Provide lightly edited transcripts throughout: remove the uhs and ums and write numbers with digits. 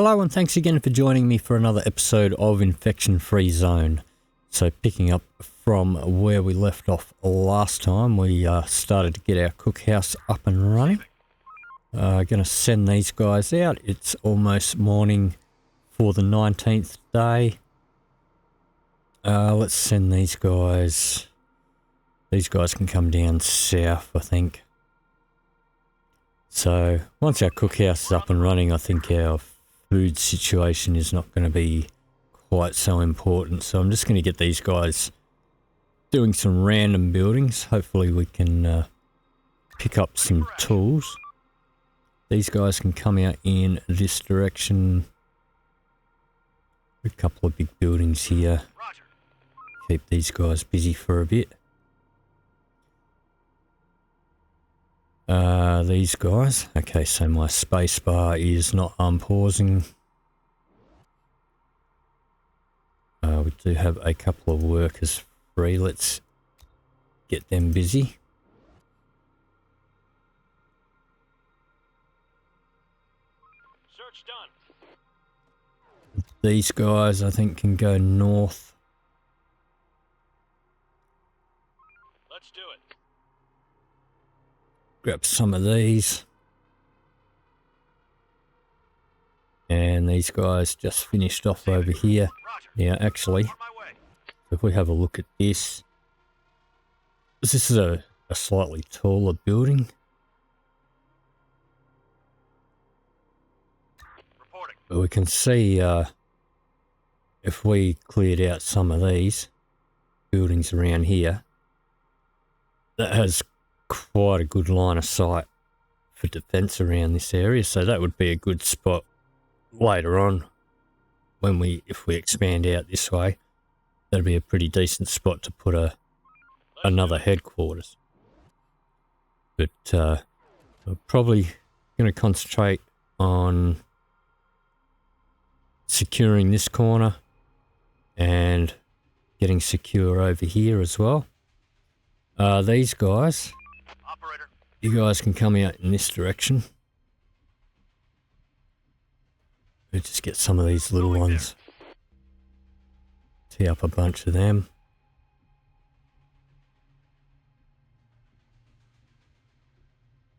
Hello and thanks again for joining me for another episode of Infection Free Zone. So picking up from where we left off last time, we started to get our cookhouse up and running. Going to send these guys out. It's almost morning for the 19th day. Let's send these guys. These guys can come down south, I think. So once our cookhouse is up and running, I think our food situation is not going to be quite so important. So I'm just going to get these guys doing some random buildings. Hopefully we can pick up some tools. These guys can come out in this direction. A couple of big buildings here. Keep these guys busy for a bit. These guys. Okay, so my space bar is not unpausing. We do have a couple of workers free. Let's get them busy. Search done. These guys, I think, can go north. Let's do it. Grab some of these. And these guys just finished off over here. Now, actually, if we have a look at this, this is a slightly taller building. Reporting. But we can see if we cleared out some of these buildings around here, that has quite a good line of sight for defense around this area. So that would be a good spot later on when if we expand out this way. That'd be a pretty decent spot to put another headquarters. But we're probably going to concentrate on securing this corner and getting secure over here as well. These guys, Operator. you guys can come out in this direction. We'll just get some of these little ones. Tee up a bunch of them.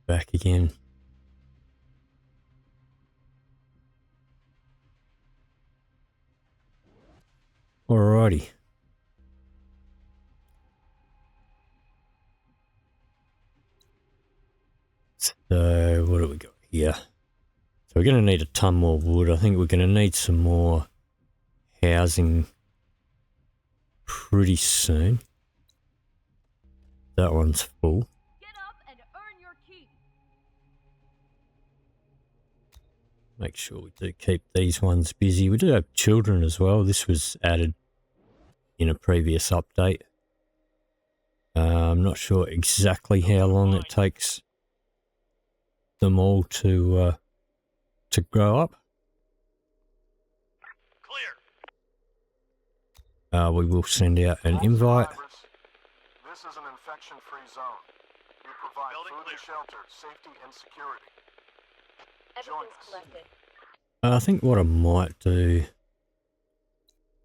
Back again. Alrighty. So what do we got here? So we're going to need a ton more wood. I think we're going to need some more housing pretty soon. That one's full. Get up and earn your keep. Make sure we do keep these ones busy. We do have children as well. This was added in a previous update. I'm not sure exactly how long it takes them all to grow up. Clear. We will send out an invite. This is an infection-free zone. We provide Building food clear. and shelter, safety and security. Everything's collected. I think what I might do,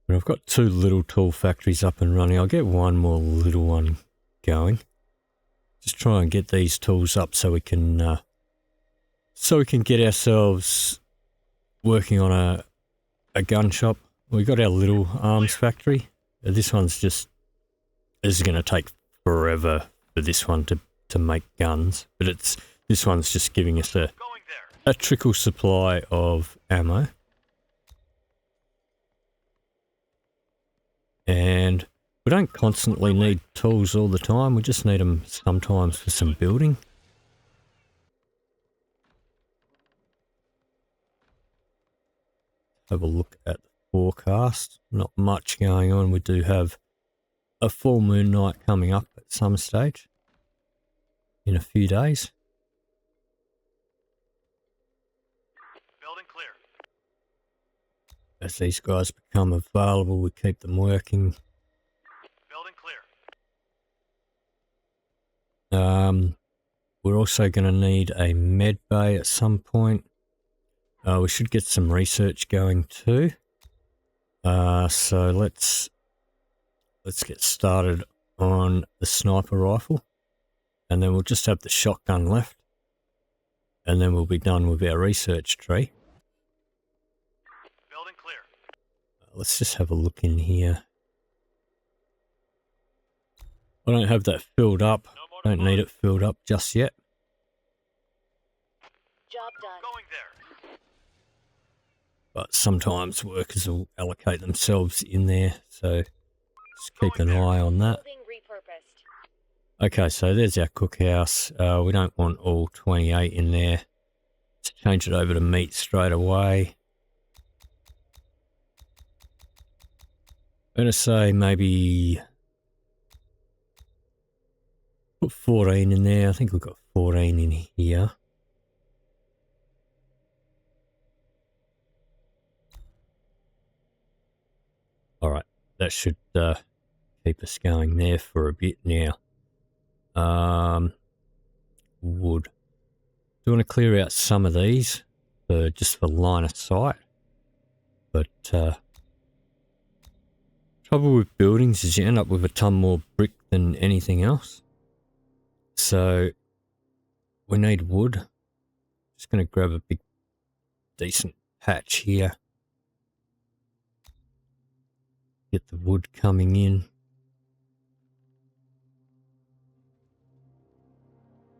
when I've got two little tool factories up and running, I'll get one more little one going. Just try and get these tools up so we can get ourselves working on a gun shop. We got our little arms factory. This one's this is going to take forever for this one to make guns, but this one's just giving us Going there. a trickle supply of ammo. And we don't constantly need tools all the time. We just need them sometimes for some building. Have a look at the forecast. Not much going on. We do have a full moon night coming up at some stage in a few days. Building clear. As these guys become available, we keep them working. Building clear. We're also going to need a med bay at some point. We should get some research going too. So let's get started on the sniper rifle, and then we'll just have the shotgun left, and then we'll be done with our research tree. Building clear. Let's just have a look in here. I don't have that filled up. No more to Don't need find. it filled up just yet. Job done. Going there. But sometimes workers will allocate themselves in there, so just keep an eye on that. Moving repurposed. Okay, so there's our cookhouse. We don't want all 28 in there. Let's change it over to meat straight away. I'm going to say maybe put 14 in there. I think we've got 14 in here. All right, that should keep us going there for a bit now. Wood. Do want to clear out some of these just for line of sight. But trouble with buildings is you end up with a ton more brick than anything else. So we need wood. Just going to grab a big decent patch here. Get the wood coming in.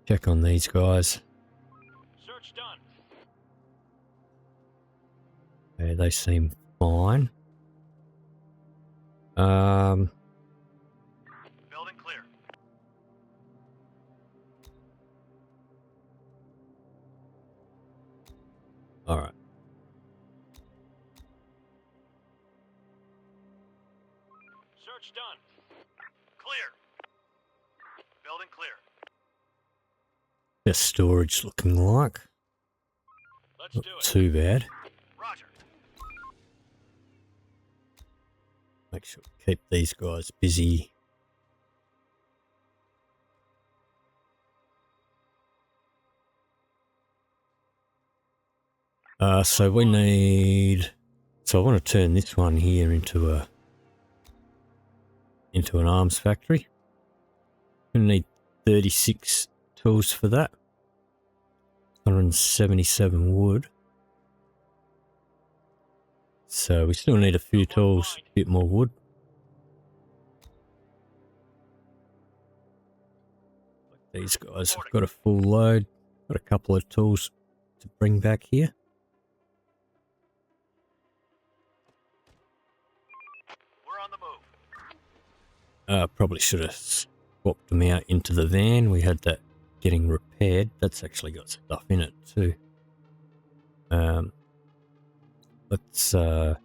Check on these guys. Search done. Okay, they seem fine. Building clear. All right. Search done. Clear. Building clear. Their storage looking like. Let's Not do it. too bad. Roger. Make sure to keep these guys busy. So we need. So I want to turn this one here into an arms factory. Gonna need 36 tools for that. 177 wood. So we still need a few tools, a bit more wood. Like these guys have got a full load. Got a couple of tools to bring back here. We're on the move. Probably should have swapped them out into the van. We had that getting repaired. That's actually got stuff in it too. Let's get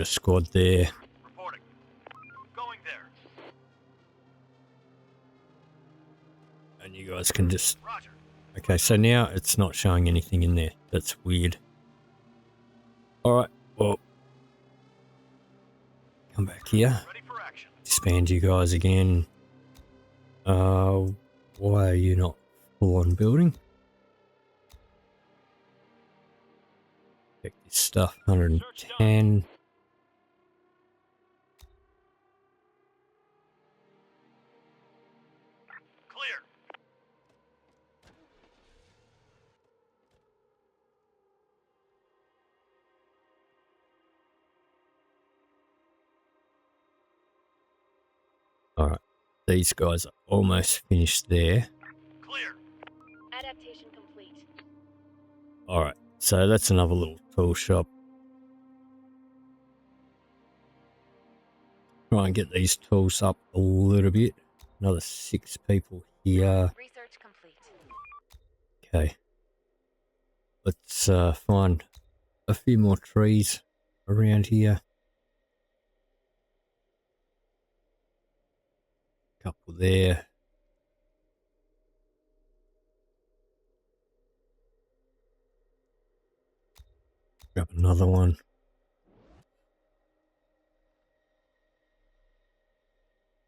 a squad there. Reporting. Going there. And you guys can just... Roger. Okay, so now it's not showing anything in there. That's weird. Alright, well... Come back here. Ready for action. Expand you guys again. Why are you not full on building? Check this stuff, 110. Clear. Alright, these guys are almost finished there. Clear. Adaptation complete. Alright, so that's another little tool shop. Try and get these tools up a little bit. Another 6 people here. Research complete. Okay. Let's find a few more trees around here. Couple there. Grab another one.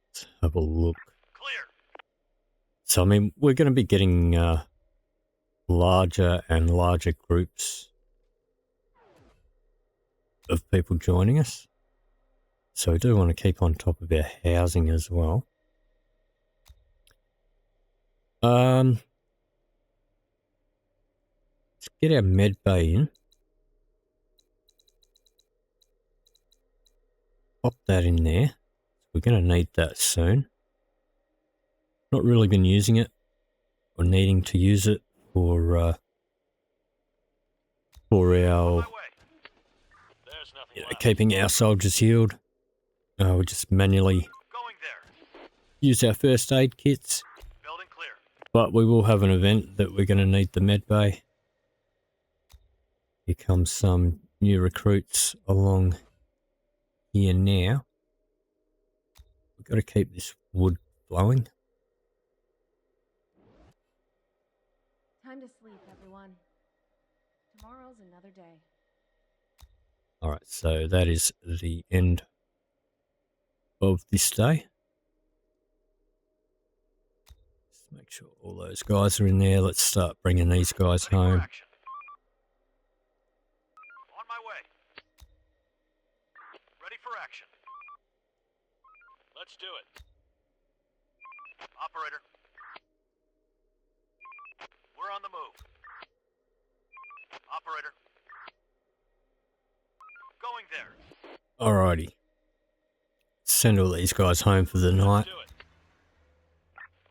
Let's have a look. So, I mean, we're going to be getting larger and larger groups of people joining us. So we do want to keep on top of our housing as well. Let's get our Medbay in. Pop that in there. We're going to need that soon. Not really been using it or needing to use it for our keeping our soldiers healed. We just manually use our first aid kits. Building clear. But we will have an event that we're going to need the Medbay. Here comes some new recruits along here now. We've got to keep this wood flowing. Time to sleep, everyone. Tomorrow's another day. Alright, so that is the end of this day. Just make sure all those guys are in there. Let's start bringing these guys Ready for home. action. On my way. Ready for action. Let's do it. Operator. We're on the move. Operator. Going there. Alrighty. Send all these guys home for the night. Let's do it.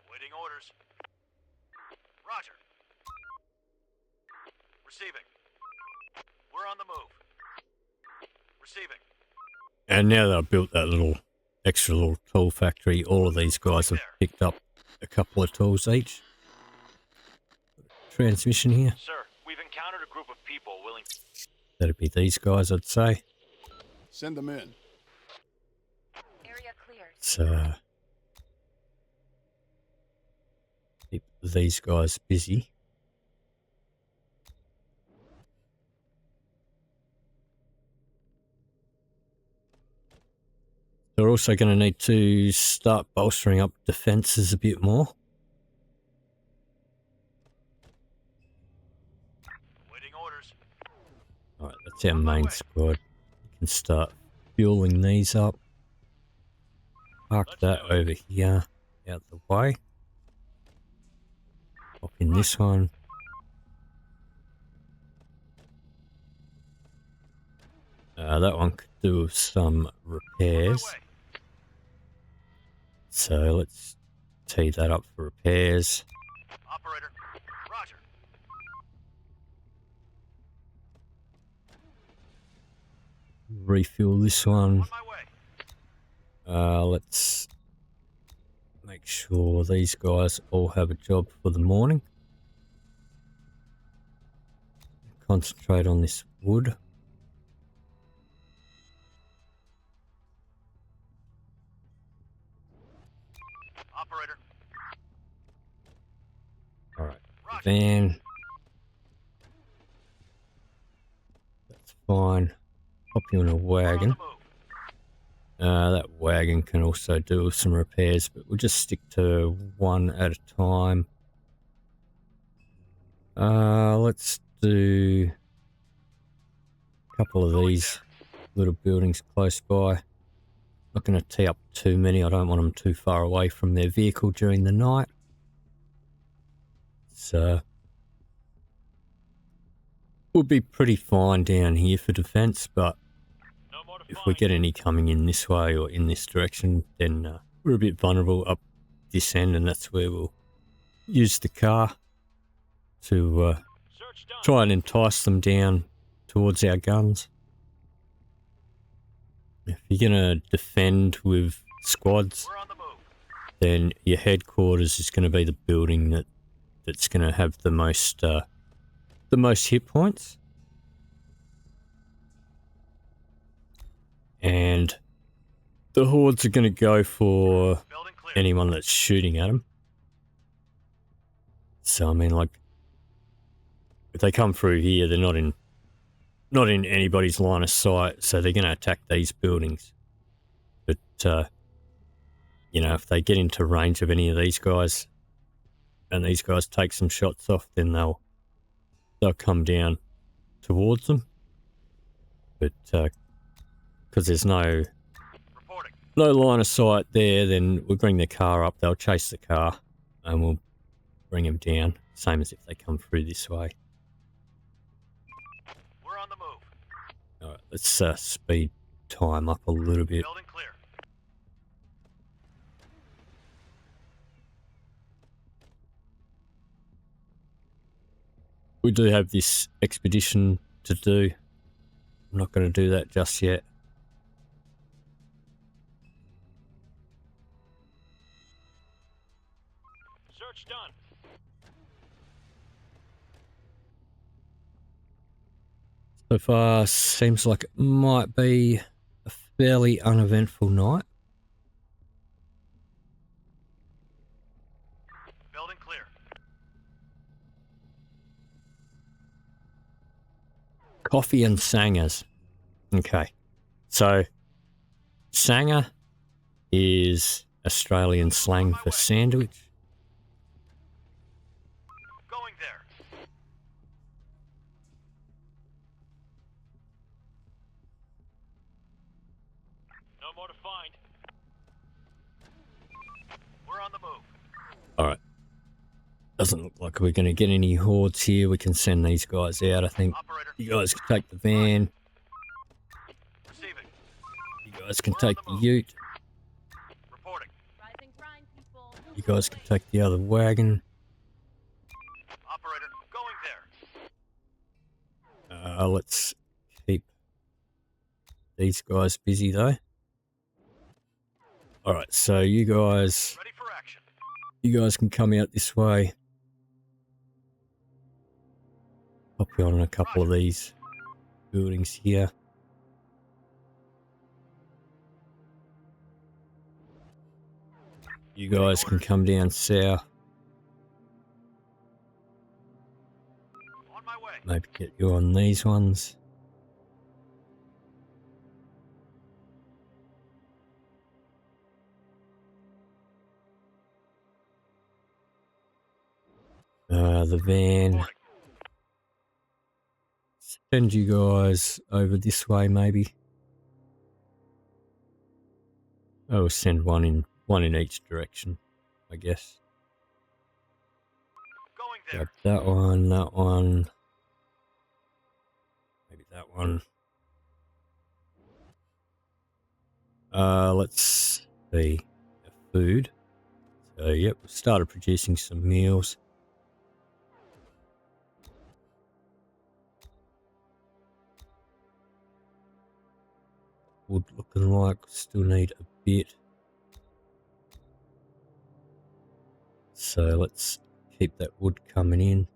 Waiting orders. Roger. Receiving. We're on the move. Receiving. And now that I've built that extra little tool factory, all of these guys have picked up a couple of tools each. Transmission here. Sir, we've encountered a group of people willing. That'd be these guys, I'd say. Send them in. Area cleared. So keep these guys busy. They're also going to need to start bolstering up defences a bit more. Waiting orders. Alright, that's our main squad. We can start fueling these up. Park that over here, out the way. Pop in this one. That one could do with some repairs. So let's tee that up for repairs. Operator. Roger. Refuel this one. On my way. Let's make sure these guys all have a job for the morning. Concentrate on this wood. Operator. Alright, Roger. van. That's fine. Pop you in a We're on wagon. the move. That wagon can also do some repairs, but we'll just stick to one at a time. Let's do a couple of these little buildings close by. Not going to tee up too many. I don't want them too far away from their vehicle during the night. So we'll be pretty fine down here for defense, but No more to if find. we get any coming in this way or in this direction, then we're a bit vulnerable up this end, and that's where we'll use the car to Search done. try and entice them down towards our guns. If you're going to defend with squads, We're on the move. then your headquarters is going to be the building that's going to have the most hit points. And the hordes are going to go for Building clear. anyone that's shooting at them. So I mean, like, if they come through here, they're not in anybody's line of sight, so they're going to attack these buildings. But you know, if they get into range of any of these guys, and these guys take some shots off, then they'll come down towards them. But because there's no Reporting. line of sight there, then we'll bring the car up. They'll chase the car, and we'll bring them down. Same as if they come through this way. We're on the move. All right, let's speed time up a little bit. Building clear. We do have this expedition to do. I'm not going to do that just yet. Search done. So far, seems like it might be a fairly uneventful night. Building clear. Coffee and sangers. Okay. So, sanger is Australian slang for sandwich. Going there. No more to find. We're on the move. Alright. Doesn't look like we're going to get any hordes here. We can send these guys out, I think. Operator. You guys can take the van. Receiving. You guys can take the ute. Reporting. Rising grind, people. You guys can take the other wagon. Operator. Going there. Let's keep these guys busy though. Alright, so you guys Ready for action. can come out this way. Pop you on a couple of these buildings here. You guys can come down south. On my way. Maybe get you on these ones. The van. Reporting. Send you guys over this way, maybe. Oh, send one in each direction, I guess. Going Grab there. that one, maybe that one. Let's see. Food. So, yep, we started producing some meals. Wood looking like we still need a bit. So let's keep that wood coming in.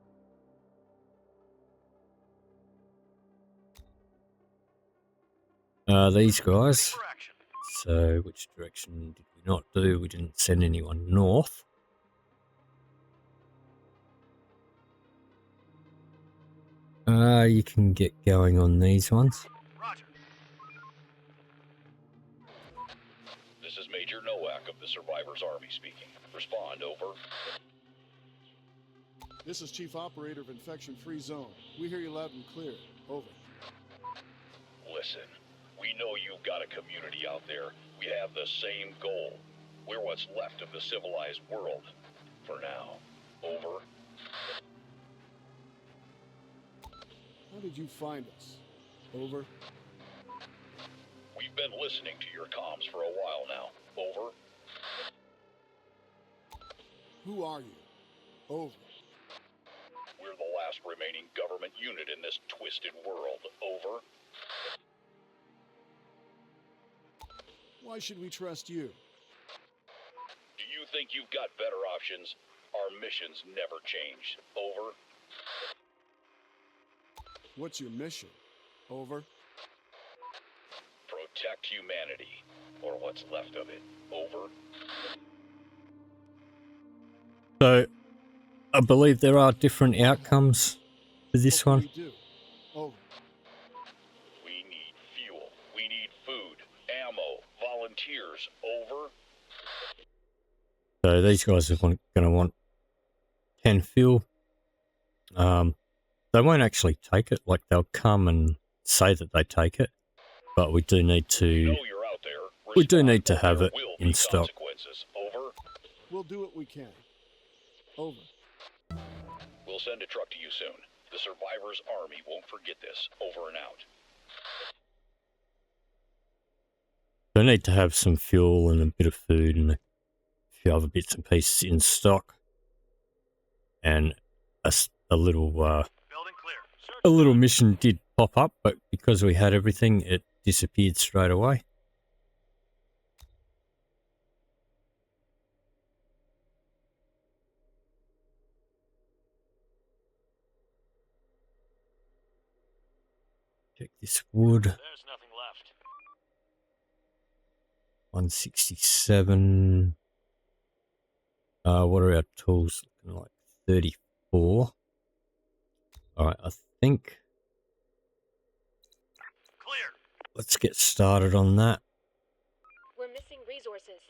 These Ready guys. for action. So which direction did we not do? We didn't send anyone north. You can get going on these ones. Roger. This is Major Nowak of the Survivors Army speaking. Respond, over. This is Chief Operator of Infection Free Zone. We hear you loud and clear. Over. Listen, we know you've got a community out there. We have the same goal. We're what's left of the civilized world. For now. Over. How did you find us? Over. We've been listening to your comms for a while now. Over. Who are you? Over. We're the last remaining government unit in this twisted world. Over. Why should we trust you? Do you think you've got better options? Our missions never change. Over. What's your mission? Over. Protect humanity. Or what's left of it. Over. So I believe there are different outcomes for this What one. can we do? Over. We need fuel. We need food, ammo, volunteers. Over. So these guys are going to want 10 fuel. They won't actually take it, like they'll come and say that they take it, but we do need to You're out there. we do Respond, need to or have there it will in be stock. consequences. Over. We'll do what we can. Over. We'll send a truck to you soon. The survivors' army won't forget this. Over and out. They need to have some fuel and a bit of food and a few other bits and pieces in stock, and a little Building clear. Search a little mission did pop up, but because we had everything, it disappeared straight away. Check this wood. There's nothing left. 167. What are our tools looking like? 34. All right, I think Clear. let's get started on that. We're missing resources.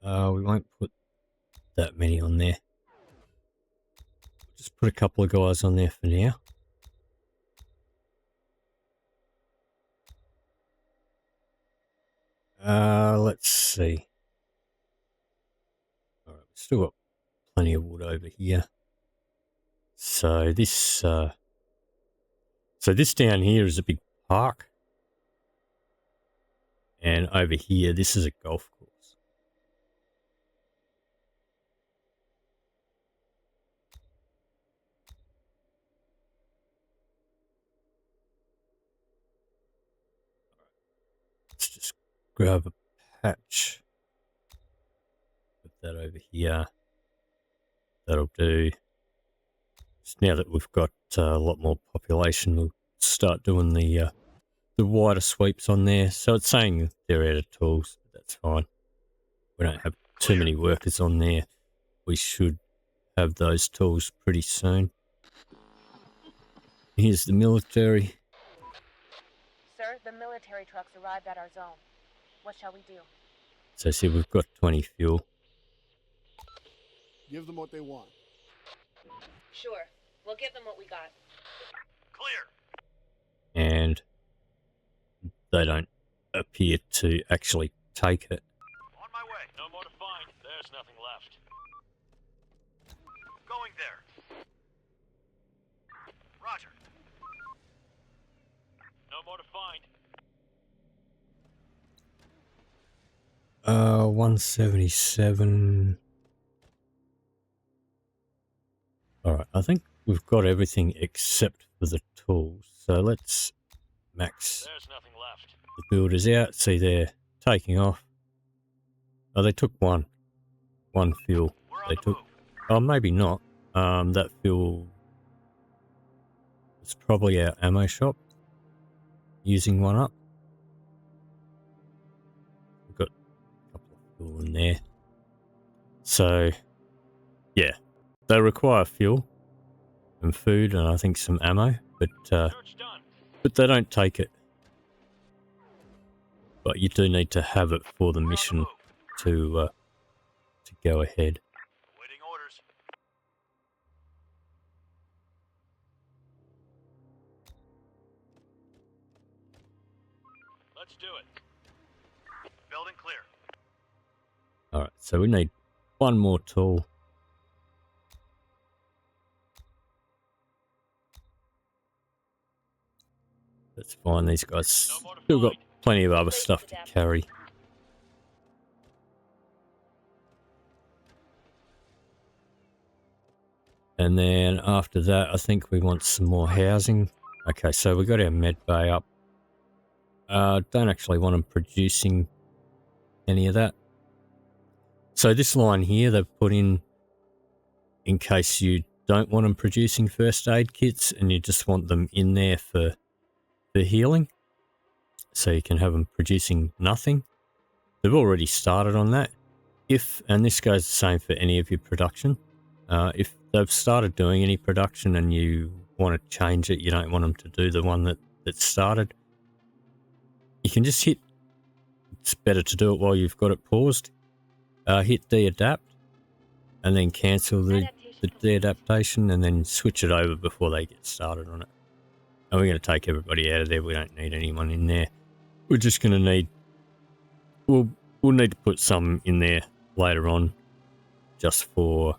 We won't put that many on there. Just put a couple of guys on there for now. Let's see. All right, we've still got plenty of wood over here. So this down here is a big park, and over here this is a golf course. Let's just grab a patch. Put that over here. That'll do. Just now that we've got a lot more population, we'll start doing the wider sweeps on there. So it's saying they're out of tools, but that's fine. We don't have too many workers on there. We should have those tools pretty soon. Here's the military. Sir, the military trucks arrived at our zone. What shall we do? So see, we've got 20 fuel. Give them what they want. Sure. We'll give them what we got. Clear. And they don't appear to actually take it. On my way. No more to find. There's nothing left. Going there. Roger. No more to find. 177. Alright, I think we've got everything except for the tools. So let's max There's nothing left. the builders out. See, they're taking off. Oh, they took one fuel. We're on They the took. move. Oh, maybe not. That fuel is probably our ammo shop. Using one up. We've got a couple of fuel in there. So, yeah. They require fuel and food and I think some ammo, but Search done. they don't take it. But you do need to have it for the We're on the mission move. to go ahead. Waiting orders. Let's do it. Building clear. Alright, so we need one more tool. That's fine, these guys No more to still got find. plenty of other stuff to carry. And then after that, I think we want some more housing. Okay, so we got our medbay up. Don't actually want them producing any of that. So this line here they've put in case you don't want them producing first aid kits and you just want them in there for healing. So you can have them producing nothing. They've already started on that. And this goes the same for any of your production. If they've started doing any production and you want to change it, you don't want them to do the one that started, you can just hit it's better to do it while you've got it paused. Hit Deadapt and then cancel the deadaptation and then switch it over before they get started on it. And we're going to take everybody out of there. We don't need anyone in there. We're just going to need... We'll need to put some in there later on just for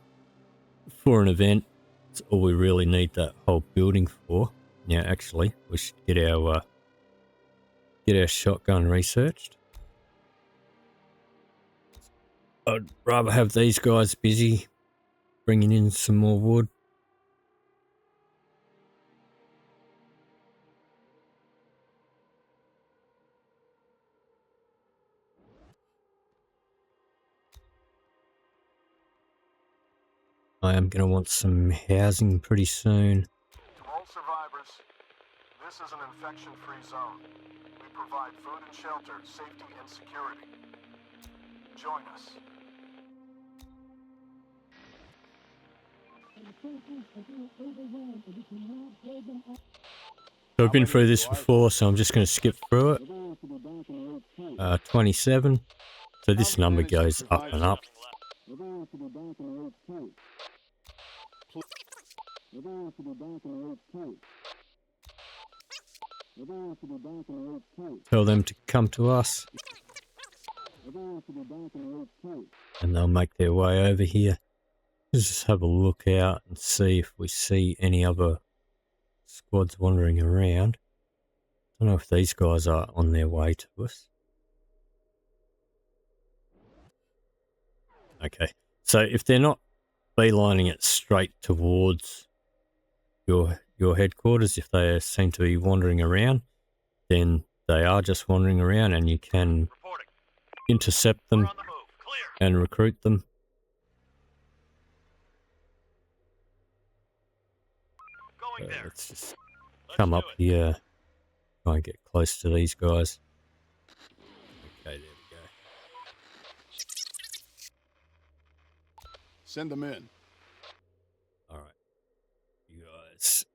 an event. That's all we really need that whole building for. Now, actually, we should get our shotgun researched. I'd rather have these guys busy bringing in some more wood. I am going to want some housing pretty soon. To all survivors, this is an infection-free zone. We provide food and shelter, safety and security. Join us. So I've been through this before, so I'm just going to skip through it. 27. So this number goes up and up. Tell them to come to us. And they'll make their way over here. Let's just have a look out and see if we see any other squads wandering around. I don't know if these guys are on their way to us. Okay, so if they're not beelining it straight towards your headquarters, if they seem to be wandering around, then they are just wandering around and you can Reporting. intercept We're them on the move. Clear. and recruit them. Going there. Let's just Let's come do up it. here, try and get close to these guys. Okay, there we go. Send them in. All right, you guys,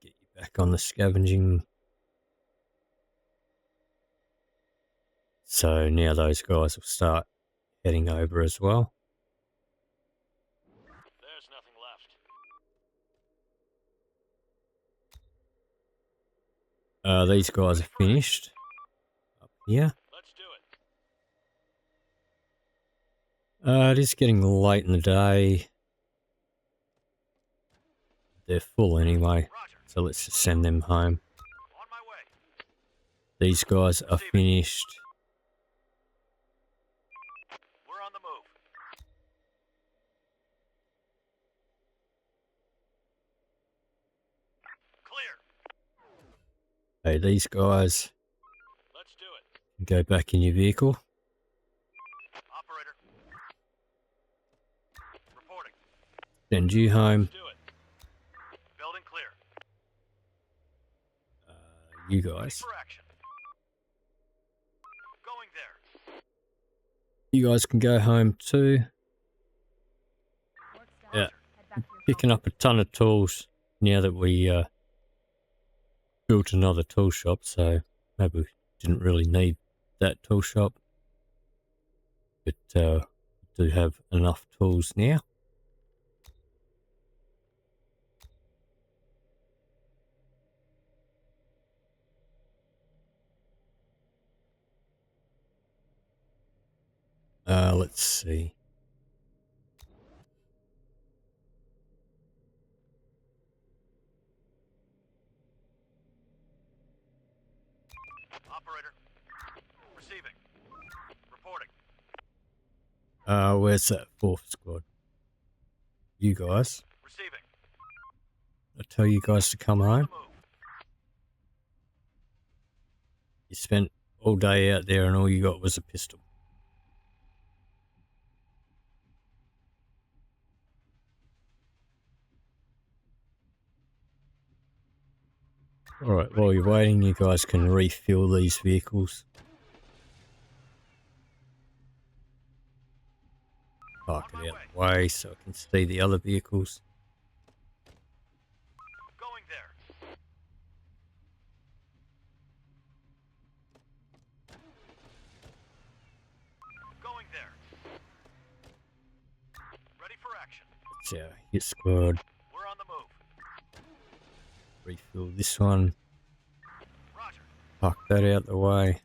get you back on the scavenging. So now those guys will start heading over as well. There's nothing left. These guys are finished up here. Let's do it. It is getting late in the day. They're full anyway, Roger. so let's just send them home. On my way. These guys are finished. We're on the move. Clear. Hey, these guys Let's do it. can go back in your vehicle. Operator. Reporting. Send you home. Let's do it. Building clear. You guys. For action. Going there. You guys can go home too. Work's done. Yeah. Head back to your Picking up a ton of tools now that we built another tool shop, so maybe we didn't really need that tool shop. But we do have enough tools now. Let's see. Operator. Receiving. Reporting. Where's that fourth squad? You guys. Receiving. I tell you guys to come On home. the move. You spent all day out there and all you got was a pistol. Alright, while you're waiting, you guys can refuel these vehicles. Park it out of the way so I can see the other vehicles. Going there. It's our hit squad. We're on the move. Refill this one. Roger. Park that out the way.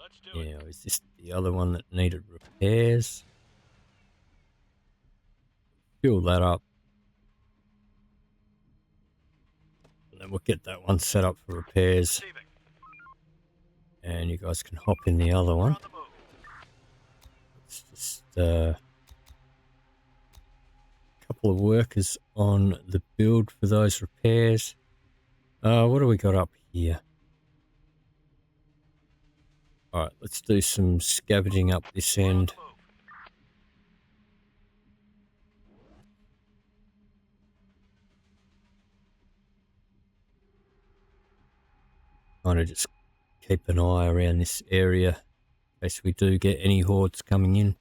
Let's do it. Yeah, is this the other one that needed repairs? Fill that up. And then we'll get that one set up for repairs. Receiving. And you guys can hop in the other We're one. on the move. It's just a couple of workers on the build for those repairs. What do we got up here? Alright, let's do some scavenging up this We're on end. the move. Kind of just keep an eye around this area in case we do get any hordes coming in.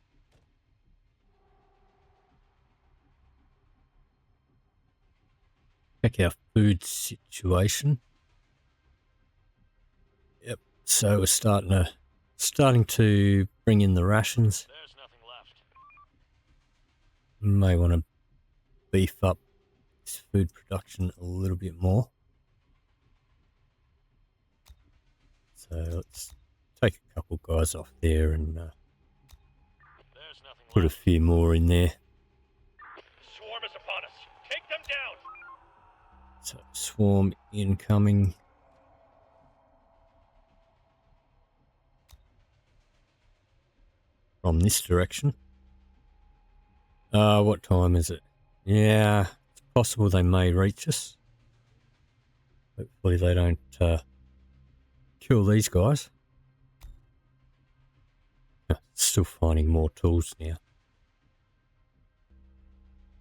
Check our food situation. Yep, so we're starting to bring in the rations. There's nothing left. May want to beef up this food production a little bit more. So let's take a couple guys off there and There's nothing put a left. few more in there. Swarm is upon us. Take them down. So swarm incoming. From this direction. What time is it? Yeah, it's possible they may reach us. Hopefully they don't kill these guys. Still finding more tools now.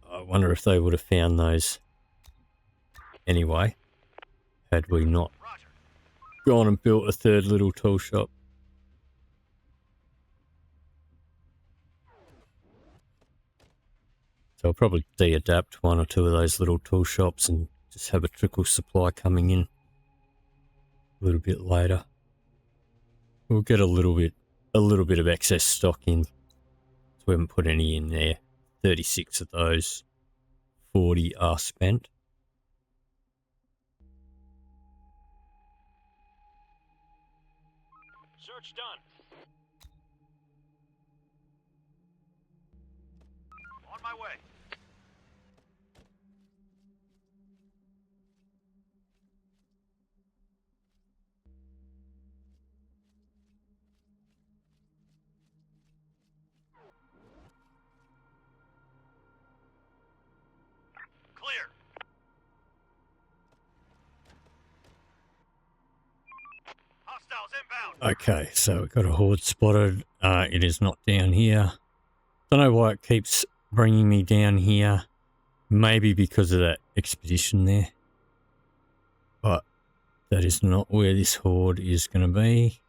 I wonder if they would have found those anyway, had we not Roger. gone and built a third little tool shop. So I'll probably deadapt one or two of those little tool shops and just have a trickle supply coming in a little bit later. We'll get a little bit of excess stock in. So we haven't put any in there. 36 of those. 40 are spent. Search done. On my way. Clear. Hostiles inbound. Okay, so we've got a horde spotted. It is not down here. Don't know why it keeps bringing me down here. Maybe because of that expedition there. But that is not where this horde is going to be.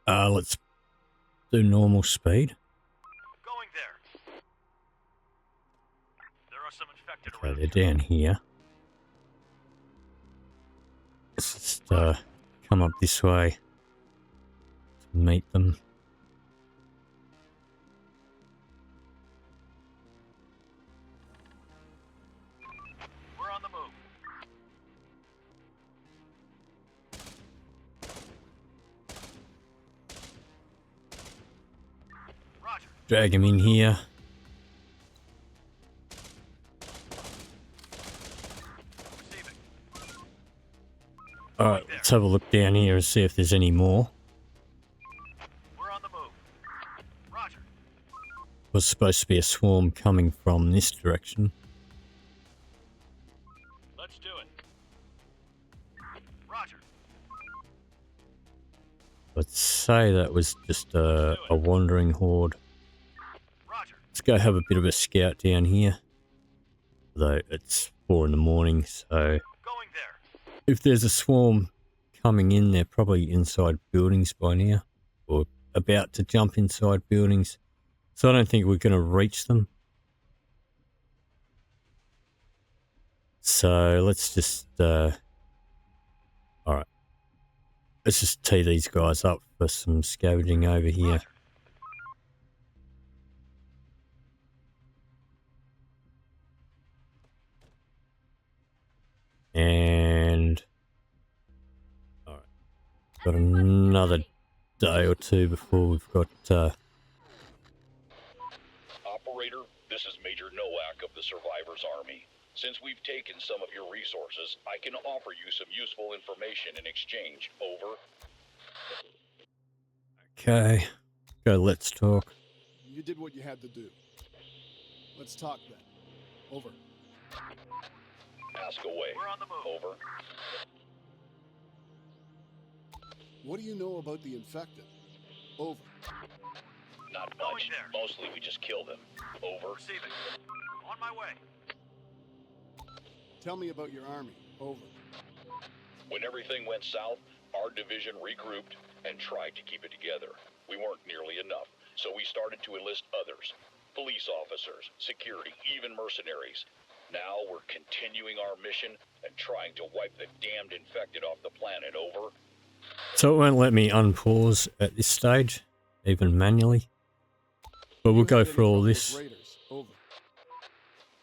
Let's do normal speed. Going there. There are some infected Okay, around they're here. down here. Let's just come up this way to meet them. We're on the move. Roger. Drag them in here. Receiving. Alright, let's have a look down here and see if there's any more. We're on the move. Roger. Was supposed to be a swarm coming from this direction. Let's do it. Roger. Let's say that was just a wandering horde. Roger. Let's go have a bit of a scout down here. Though it's 4 in the morning, so Going there. if there's a swarm coming in, they're probably inside buildings by now. Or about to jump inside buildings. So I don't think we're going to reach them. So let's just... Alright. Let's just tee these guys up for some scavenging over here. Roger. And alright, got another day or two before we've got Operator, this is Major Nowak of the Survivors Army. Since we've taken some of your resources, I can offer you some useful information in exchange. Over. okay. Go, let's talk. You did what you had to do. Let's talk then. Over. Ask away. We're on the move. Over. What do you know about the infected? Over. Not Going much. there. Mostly we just kill them. Over. Receiving. On my way. Tell me about your army. Over. When everything went south, our division regrouped and tried to keep it together. We weren't nearly enough, so we started to enlist others. Police officers, security, even mercenaries. Now we're continuing our mission and trying to wipe the damned infected off the planet. Over. So it won't let me unpause at this stage, even manually. But we'll go through all this. Raiders. Over.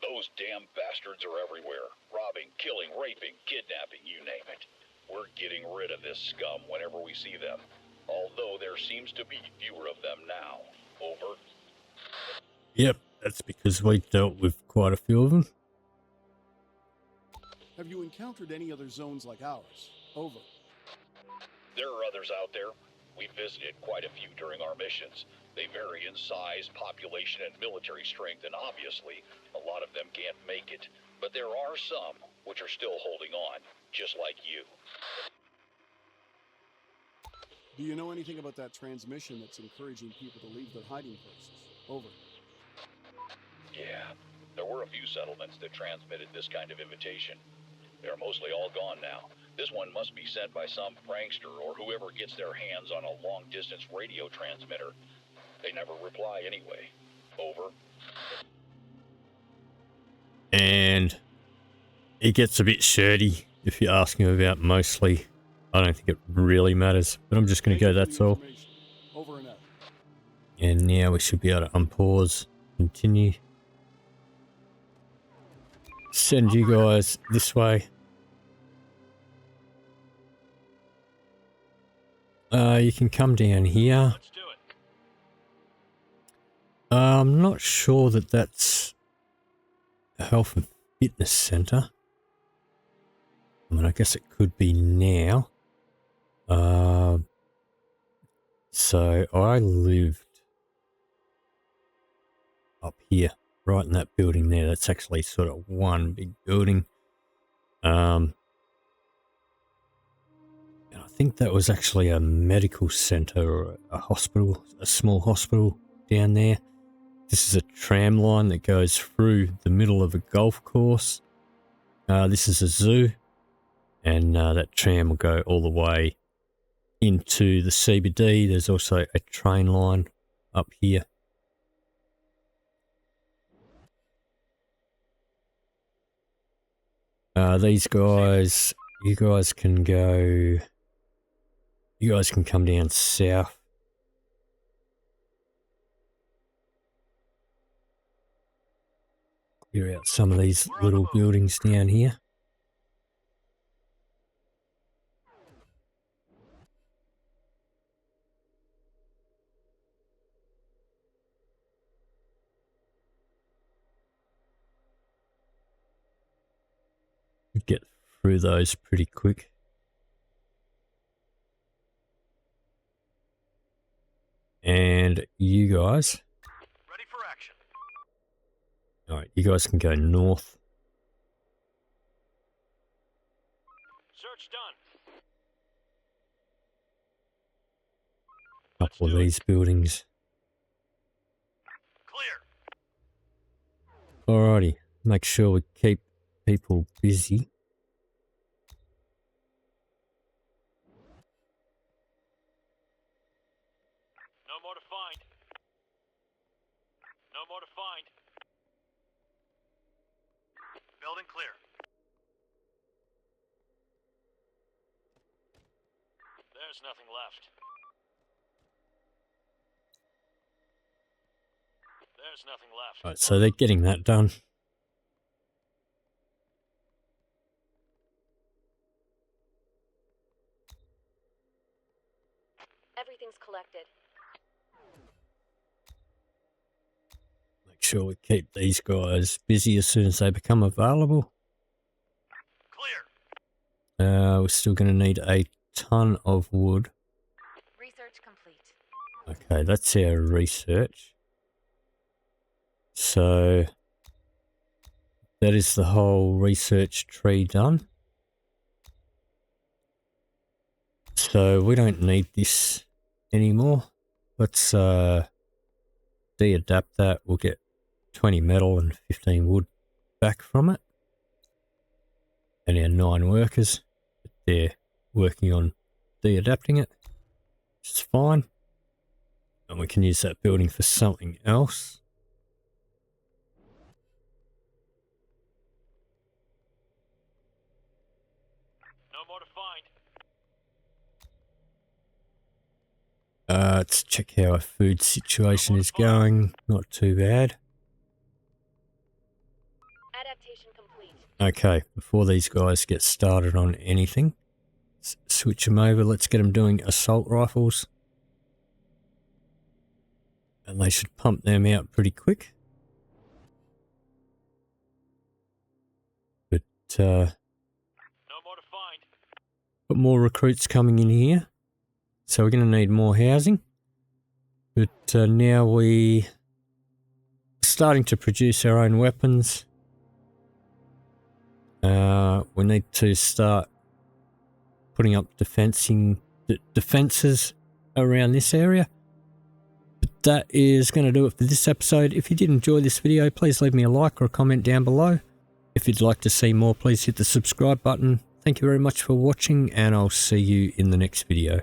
Those damn bastards are everywhere. Robbing, killing, raping, kidnapping, you name it. We're getting rid of this scum whenever we see them. Although there seems to be fewer of them now. Over. Yep, that's because we dealt with quite a few of them. Have you encountered any other zones like ours? Over. There are others out there. We visited quite a few during our missions. They vary in size, population, and military strength, and obviously, a lot of them can't make it. But there are some which are still holding on, just like you. Do you know anything about that transmission that's encouraging people to leave their hiding places? Over. Yeah, there were a few settlements that transmitted this kind of invitation. They're mostly all gone now. This one must be sent by some prankster or whoever gets their hands on a long-distance radio transmitter. They never reply anyway. Over. And it gets a bit shirty if you ask him about mostly. I don't think it really matters, but I'm just going to go, that's all. Over and out. And now we should be able to unpause, continue. Send you guys this way. You can come down here. Let's do it. I'm not sure that that's a health and fitness center. I mean, I guess it could be now. So I lived up here, right in that building there. That's actually sort of one big building. And I think that was actually a medical center or a hospital, a small hospital down there. This is a tram line that goes through the middle of a golf course. This is a zoo, and that tram will go all the way into the CBD. There's also a train line up here. These guys, you guys can go, you guys can come down south. Clear out some of these little buildings down here. Get through those pretty quick. And you guys, Ready for action. alright, you guys can go north. Search done. Couple of these buildings. Clear. Alrighty, make sure we keep people busy. No more to find. No more to find. Building clear. There's nothing left. There's nothing left. Alright, so they're getting that done. Everything's collected. Make sure we keep these guys busy as soon as they become available. Clear. We're still going to need a ton of wood. Research complete. Okay, that's our research. So that is the whole research tree done. So we don't need this anymore. Let's deadapt that. We'll get 20 metal and 15 wood back from it. And our 9 workers, they're working on deadapting it, which is fine. And we can use that building for something else. No more to find. Let's check how our food situation is going. Not too bad. Adaptation complete. Okay, before these guys get started on anything, switch them over. Let's get them doing assault rifles. And they should pump them out pretty quick. But, No more to find. got more recruits coming in here. So we're going to need more housing. But now we are starting to produce our own weapons. We need to start putting up defenses around this area. But that is going to do it for this episode. If you did enjoy this video, please leave me a like or a comment down below. If you'd like to see more, please hit the subscribe button. Thank you very much for watching, and I'll see you in the next video.